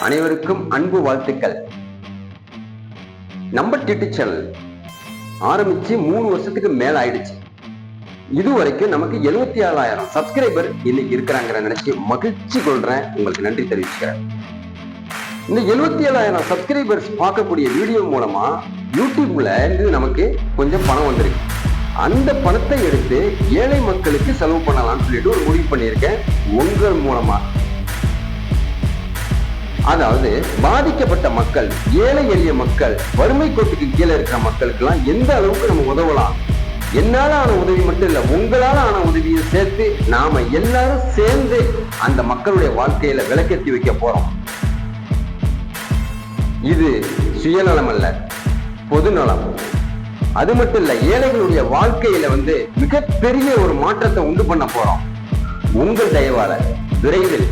அனைவருக்கும் அன்பு வாழ்த்துக்கள். நம்ம டிடி சேனல் ஆரம்பிச்சு 3 வருஷத்துக்கு மேல ஆயிடுச்சு. இதுவரைக்கும் நமக்கு 77,000 சப்ஸ்கிரைபர் இன்னைக்கு இருக்கிறாங்க நினைச்சு மகிழ்ச்சி கொள்றேன். உங்களுக்கு நன்றி தெரிவிச்சுக்கிறேன். இந்த 77,000 சப்ஸ்கிரைபர்ஸ் பார்க்கக்கூடிய வீடியோ மூலமா யூடியூப்ல இருந்து நமக்கு கொஞ்சம் பணம் வந்திருக்கு. அந்த பணத்தை எடுத்து ஏழை மக்களுக்கு செலவு பண்ணலாம்னு சொல்லிட்டு ஒரு முடிவு பண்ணியிருக்கேன் உங்கள் மூலமா. அதாவது பாதிக்கப்பட்ட மக்கள், ஏழை எளிய மக்கள், வறுமை கோட்டுக்கு கீழே இருக்கிற மக்களுக்கு எல்லாம் எந்த அளவுக்கு நம்ம உதவலாம், என்னால ஆன உதவி மட்டும் இல்ல, உங்களால ஆன உதவியை சேர்த்து நாம எல்லாரும் சேர்ந்து அந்த மக்களுடைய வாழ்க்கையில விளக்கேற்றி வைக்க போறோம். இது சுயநலம் அல்ல, பொதுநலம். அது மட்டும் இல்ல, ஏழைகளுடைய வாழ்க்கையில மிகப்பெரிய ஒரு மாற்றத்தை உண்டு பண்ண போறோம். உங்கள் தயவால விரைவில்